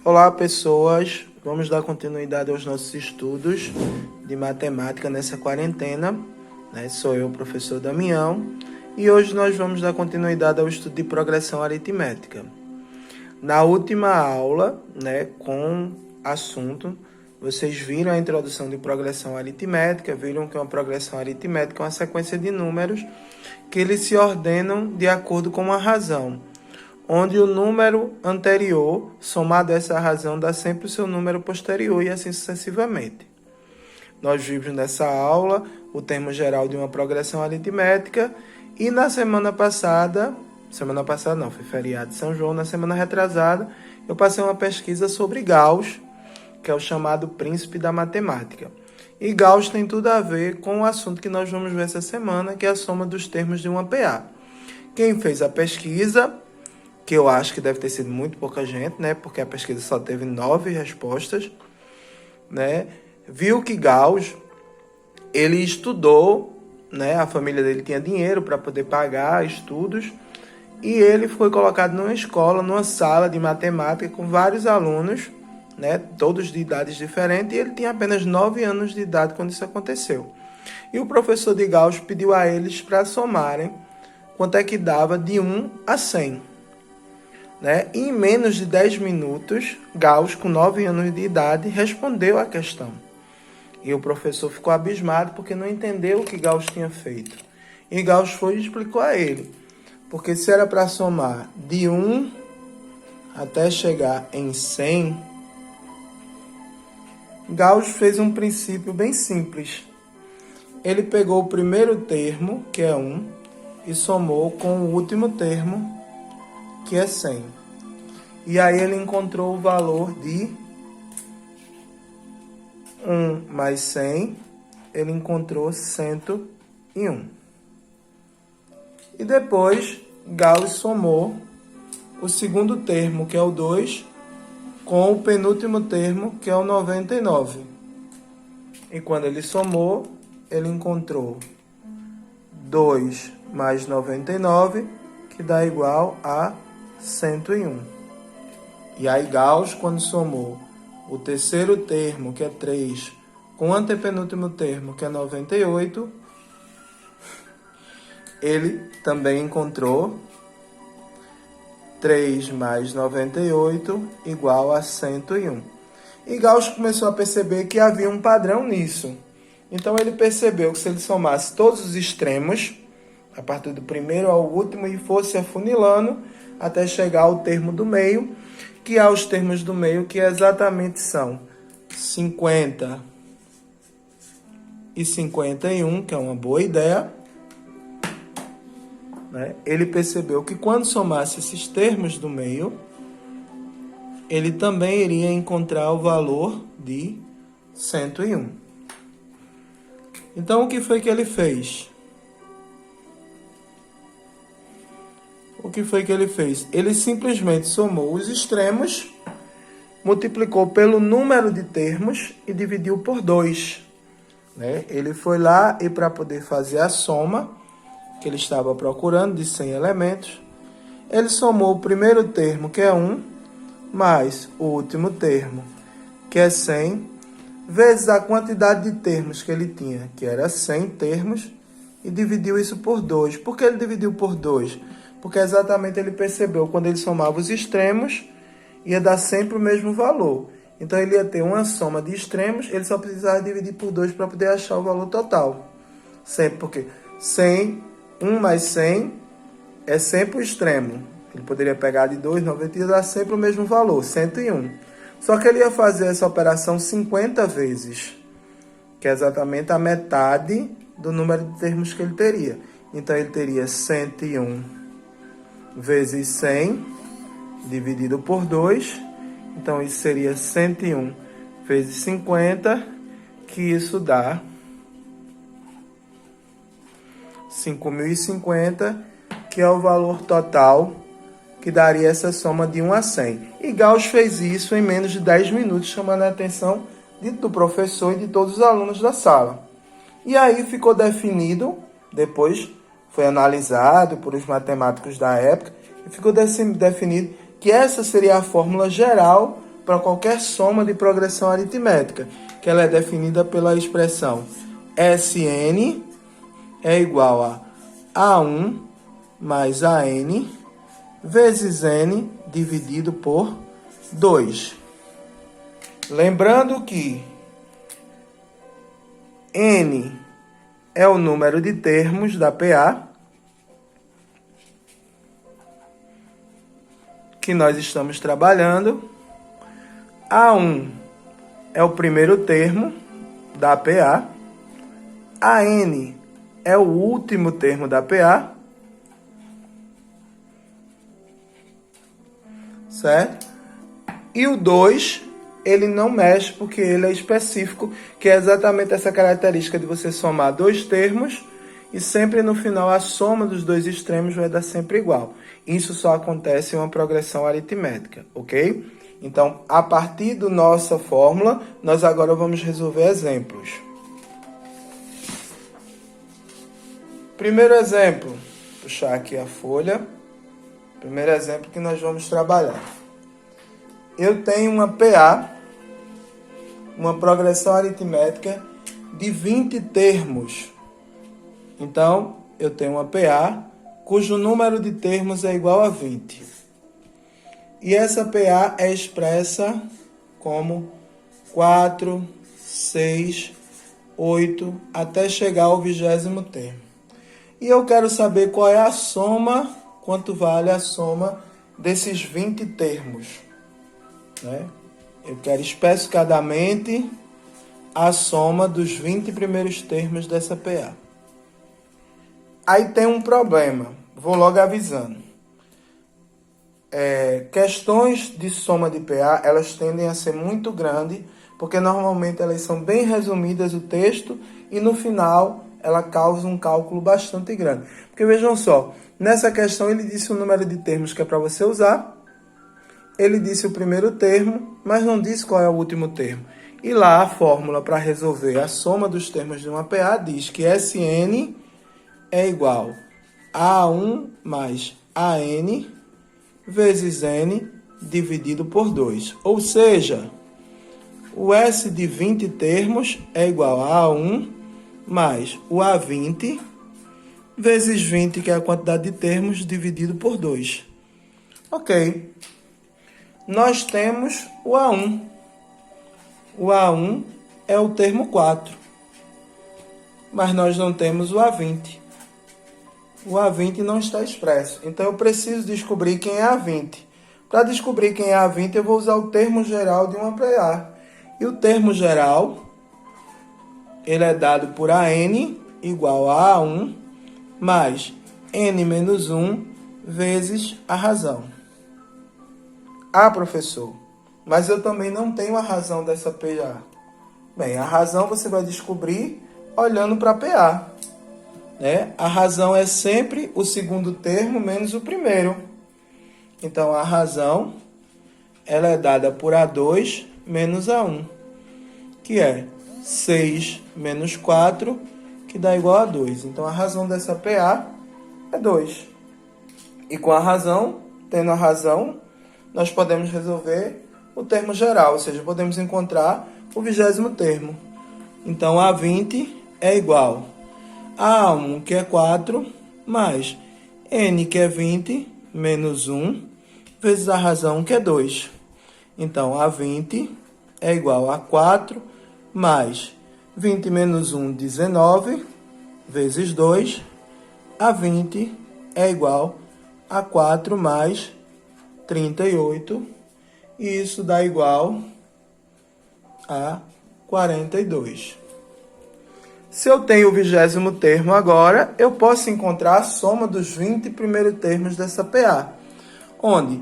Olá, pessoas! Vamos dar continuidade aos nossos estudos de matemática nessa quarentena. Sou eu, professor Damião, e hoje nós vamos dar continuidade ao estudo de progressão aritmética. Na última aula, com assunto, vocês viram a introdução de progressão aritmética, viram que uma progressão aritmética é uma sequência de números que eles se ordenam de acordo com uma razão, onde o número anterior, somado a essa razão, dá sempre o seu número posterior e assim sucessivamente. Nós vimos nessa aula o termo geral de uma progressão aritmética e na semana passada não, foi feriado de São João, na semana retrasada, eu passei uma pesquisa sobre Gauss, que é o chamado príncipe da matemática. E Gauss tem tudo a ver com o assunto que nós vamos ver essa semana, que é a soma dos termos de uma PA. Quem fez a pesquisa, que eu acho que deve ter sido muito pouca gente, porque a pesquisa só teve 9 respostas, viu que Gauss, ele estudou, a família dele tinha dinheiro para poder pagar estudos, e ele foi colocado numa escola, numa sala de matemática com vários alunos, todos de idades diferentes, e ele tinha apenas 9 anos de idade quando isso aconteceu. E o professor de Gauss pediu a eles para somarem quanto é que dava de 1 a 100. E em menos de 10 minutos, Gauss, com 9 anos de idade, respondeu a questão. E o professor ficou abismado porque não entendeu o que Gauss tinha feito. E Gauss foi e explicou a ele. Porque se era para somar de 1 até chegar em 100, Gauss fez um princípio bem simples. Ele pegou o primeiro termo, que é 1, e somou com o último termo, que é 100. E aí ele encontrou o valor de 1 mais 100, ele encontrou 101. E depois Gauss somou o segundo termo, que é o 2, com o penúltimo termo, que é o 99. E quando ele somou, ele encontrou 2 mais 99, que dá igual a 101. E aí Gauss, quando somou o terceiro termo, que é 3, com o antepenúltimo termo, que é 98, ele também encontrou 3 mais 98 igual a 101. E Gauss começou a perceber que havia um padrão nisso. Então ele percebeu que se ele somasse todos os extremos, a partir do primeiro ao último, e fosse afunilando até chegar ao termo do meio, que há os termos do meio, que exatamente são 50 e 51, que é uma boa ideia. Ele percebeu que quando somasse esses termos do meio, ele também iria encontrar o valor de 101. Então, o que foi que ele fez? Ele simplesmente somou os extremos, multiplicou pelo número de termos e dividiu por 2. Ele foi lá e, para poder fazer a soma que ele estava procurando de 100 elementos, ele somou o primeiro termo, que é 1, mais o último termo, que é 100, vezes a quantidade de termos que ele tinha, que era 100 termos, e dividiu isso por 2. Por que ele dividiu por 2? Porque exatamente ele percebeu, quando ele somava os extremos, ia dar sempre o mesmo valor. Então ele ia ter uma soma de extremos, ele só precisava dividir por 2 para poder achar o valor total. Sempre, porque 100, 1 mais 100 é sempre o extremo. Ele poderia pegar de 2, 90 e dar sempre o mesmo valor, 101. Só que ele ia fazer essa operação 50 vezes, que é exatamente a metade do número de termos que ele teria. Então ele teria 101 vezes 100 dividido por 2. Então isso seria 101 vezes 50, que isso dá 5.050, que é o valor total que daria essa soma de 1 a 100. E Gauss fez isso em menos de 10 minutos, chamando a atenção do professor e de todos os alunos da sala. E aí ficou definido, depois foi analisado por os matemáticos da época, e ficou definido que essa seria a fórmula geral para qualquer soma de progressão aritmética, que ela é definida pela expressão Sn é igual a A1 mais AN vezes N dividido por 2. Lembrando que N é o número de termos da PA que nós estamos trabalhando. A1 é o primeiro termo da PA. AN é o último termo da PA. Certo? E o 2, ele não mexe porque ele é específico, que é exatamente essa característica de você somar dois termos e sempre no final a soma dos dois extremos vai dar sempre igual. Isso só acontece em uma progressão aritmética, ok? Então, a partir da nossa fórmula, nós agora vamos resolver exemplos. Primeiro exemplo, vou puxar aqui a folha. Primeiro exemplo que nós vamos trabalhar. Eu tenho uma PA, uma progressão aritmética de 20 termos. Então, eu tenho uma PA cujo número de termos é igual a 20. E essa PA é expressa como 4, 6, 8, até chegar ao 20º termo. E eu quero saber qual é a soma, quanto vale a soma desses 20 termos. Né? Eu quero especificadamente a soma dos 20 primeiros termos dessa PA. Aí tem um problema, vou logo avisando. Questões de soma de PA, elas tendem a ser muito grandes, porque normalmente elas são bem resumidas o texto e no final ela causa um cálculo bastante grande. Porque vejam só, nessa questão ele disse o número de termos que é para você usar, ele disse o primeiro termo, mas não disse qual é o último termo. E lá a fórmula para resolver a soma dos termos de uma PA diz que Sn é igual a A1 mais AN vezes N dividido por 2. Ou seja, o S de 20 termos é igual a A1 mais o A20 vezes 20, que é a quantidade de termos, dividido por 2. Ok. Nós temos o A1. O A1 é o termo 4. Mas nós não temos o A20. O A20 não está expresso. Então, eu preciso descobrir quem é A20. Para descobrir quem é A20, eu vou usar o termo geral de uma PA. E o termo geral, ele é dado por AN igual a A1 mais N menos 1 vezes a razão. Ah, professor, mas eu também não tenho a razão dessa PA. Bem, a razão você vai descobrir olhando para a PA. Né? A razão é sempre o segundo termo menos o primeiro. Então, a razão ela é dada por A2 menos A1, que é 6 menos 4, que dá igual a 2. Então, a razão dessa PA é 2. E com a razão, tendo a razão, nós podemos resolver o termo geral, ou seja, podemos encontrar o 20º termo. Então, A20 é igual a A1, que é 4, mais N, que é 20, menos 1, vezes a razão, que é 2. Então, A20 é igual a 4, mais 20 menos 1, 19, vezes 2. A20 é igual a 4 mais 38, e isso dá igual a 42. Se eu tenho o 20º termo agora, eu posso encontrar a soma dos 20 primeiros termos dessa PA, onde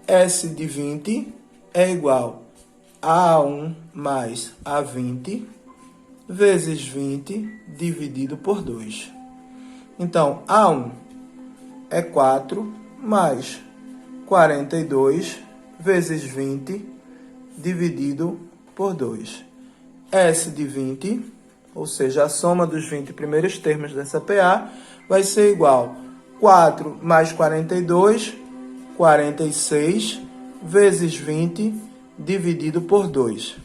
S de 20 é igual a A1 mais A20 vezes 20 dividido por 2. Então, A1 é 4 mais 42 vezes 20 dividido por 2. S de 20, ou seja, a soma dos 20 primeiros termos dessa PA, vai ser igual a 4 mais 42, 46, vezes 20, dividido por 2.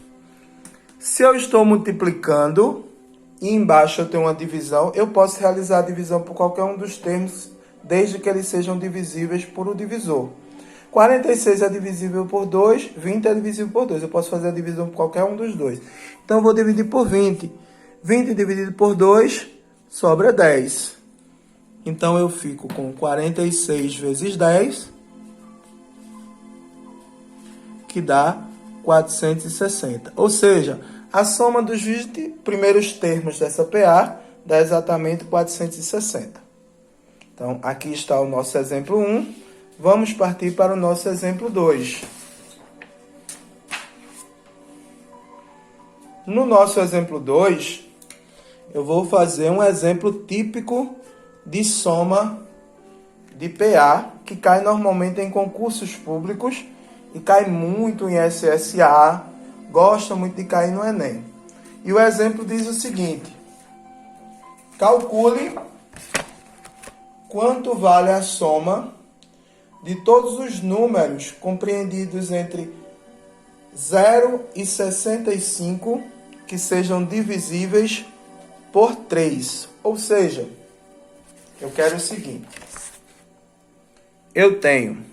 Se eu estou multiplicando e embaixo eu tenho uma divisão, eu posso realizar a divisão por qualquer um dos termos, desde que eles sejam divisíveis por o divisor. 46 é divisível por 2, 20 é divisível por 2. Eu posso fazer a divisão por qualquer um dos dois. Então, eu vou dividir por 20. 20 dividido por 2, sobra 10. Então, eu fico com 46 vezes 10, que dá 460. Ou seja, a soma dos 20 primeiros termos dessa PA dá exatamente 460. Então, aqui está o nosso exemplo 1. Vamos partir para o nosso exemplo 2. No nosso exemplo 2, eu vou fazer um exemplo típico de soma de PA, que cai normalmente em concursos públicos e cai muito em SSA, gosta muito de cair no Enem. E o exemplo diz o seguinte: calcule quanto vale a soma de todos os números compreendidos entre 0 e 65 que sejam divisíveis por 3. Ou seja, eu quero o seguinte: eu tenho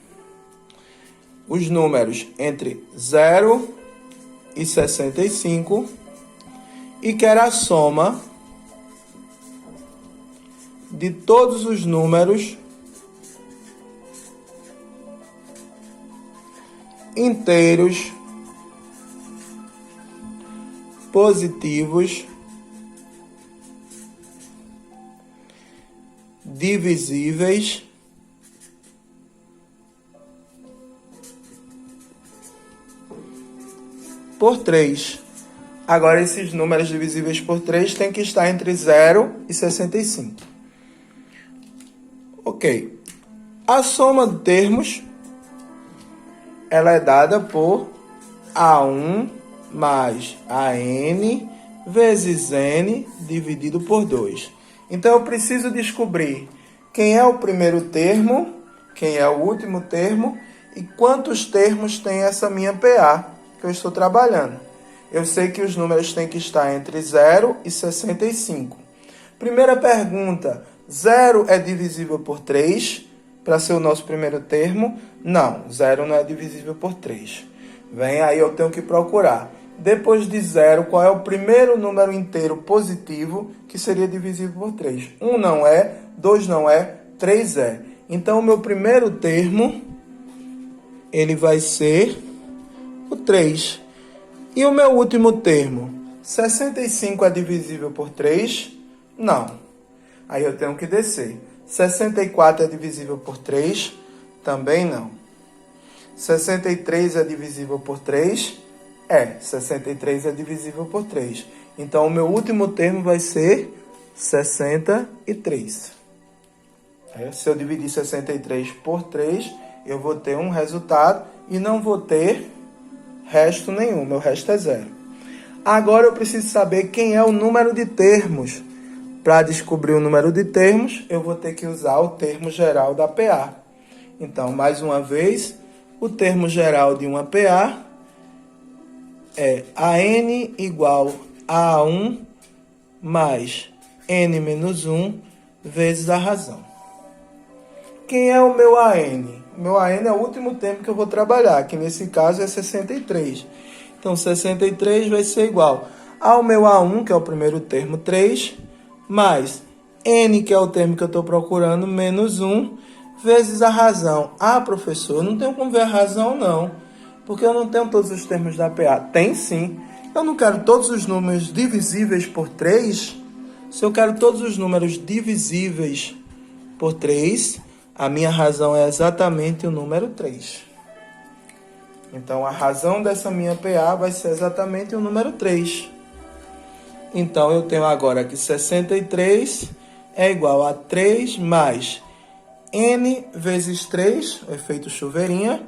os números entre 0 e 65 e quero a soma de todos os números inteiros positivos divisíveis por 3. Agora, esses números divisíveis por 3 têm que estar entre 0 e 65. Ok. A soma de termos, ela é dada por A1 mais AN vezes N dividido por 2. Então, eu preciso descobrir quem é o primeiro termo, quem é o último termo e quantos termos tem essa minha PA que eu estou trabalhando. Eu sei que os números têm que estar entre 0 e 65. Primeira pergunta: 0 é divisível por 3? Para ser o nosso primeiro termo? Não, 0 não é divisível por 3. Vem aí, eu tenho que procurar. Depois de 0, qual é o primeiro número inteiro positivo que seria divisível por 3? 1 não é, 2 não é, 3 é. Então, o meu primeiro termo, ele vai ser o 3. E o meu último termo? 65 é divisível por 3? Não. Aí eu tenho que descer. 64 é divisível por 3? Também não. 63 é divisível por 3? 63 é divisível por 3. Então, o meu último termo vai ser 63. Se eu dividir 63 por 3, eu vou ter um resultado e não vou ter resto nenhum. Meu resto é 0. Agora, eu preciso saber quem é o número de termos. Para descobrir o número de termos, eu vou ter que usar o termo geral da PA. Então, mais uma vez, o termo geral de uma PA é AN igual a A1 mais N menos 1 vezes a razão. Quem é o meu AN? O meu AN é o último termo que eu vou trabalhar, que nesse caso é 63. Então, 63 vai ser igual ao meu A1, que é o primeiro termo, 3, mais N, que é o termo que eu estou procurando, menos 1, vezes a razão. Ah, professor, eu não tenho como ver a razão, não, porque eu não tenho todos os termos da PA. Tem sim. Eu não quero todos os números divisíveis por 3. Se eu quero todos os números divisíveis por 3, a minha razão é exatamente o número 3. Então, a razão dessa minha PA vai ser exatamente o número 3. Então, eu tenho agora que 63 é igual a 3 mais N vezes 3, o efeito chuveirinha,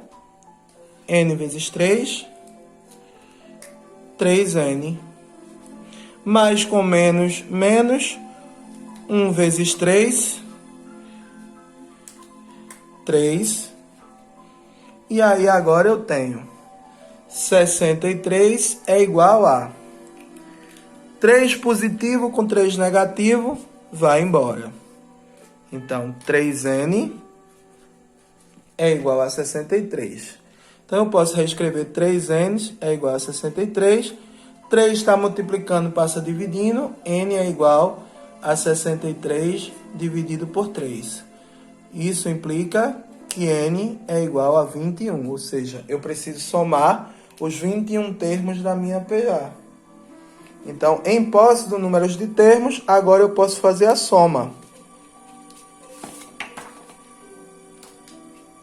N vezes 3, 3N, mais com menos, menos, 1 vezes 3, 3, e aí agora eu tenho 63 é igual a 3 positivo com 3 negativo, vai embora. Então, 3n é igual a 63. Então, eu posso reescrever 3n é igual a 63. 3 está multiplicando, passa dividindo. N é igual a 63 dividido por 3. Isso implica que n é igual a 21. Ou seja, eu preciso somar os 21 termos da minha PA. Então, em posse do número de termos, agora eu posso fazer a soma.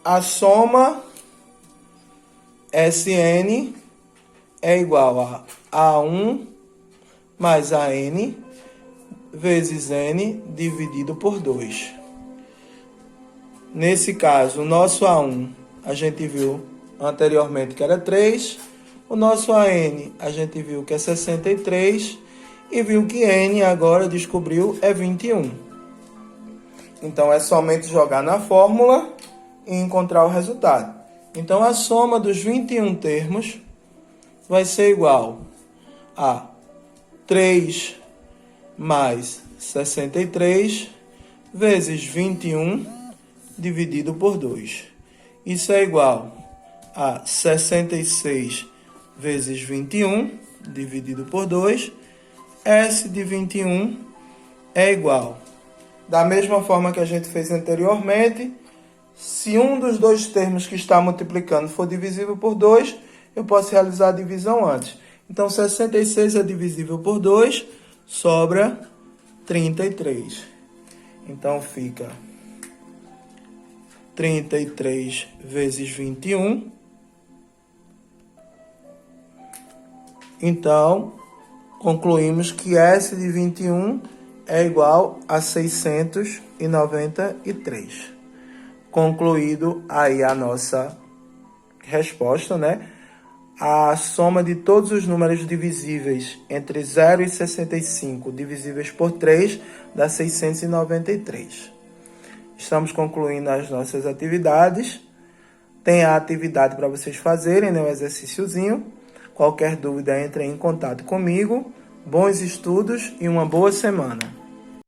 A soma Sn é igual a A1 mais AN vezes N dividido por 2. Nesse caso, o nosso A1 a gente viu anteriormente que era 3. O nosso AN a gente viu que é 63. E viu que N agora descobriu é 21. Então, é somente jogar na fórmula e encontrar o resultado. Então, a soma dos 21 termos vai ser igual a 3 mais 63 vezes 21 dividido por 2. Isso é igual a 66 vezes 21 dividido por 2. S de 21 é igual. Da mesma forma que a gente fez anteriormente, se um dos dois termos que está multiplicando for divisível por 2, eu posso realizar a divisão antes. Então, 66 é divisível por 2, sobra 33. Então, fica 33 vezes 21. Então, concluímos que S de 21 é igual a 693. Concluído aí a nossa resposta, né? A soma de todos os números divisíveis entre 0 e 65 divisíveis por 3 dá 693. Estamos concluindo as nossas atividades. Tem a atividade para vocês fazerem, né? O exercíciozinho. Qualquer dúvida, entre em contato comigo. Bons estudos e uma boa semana.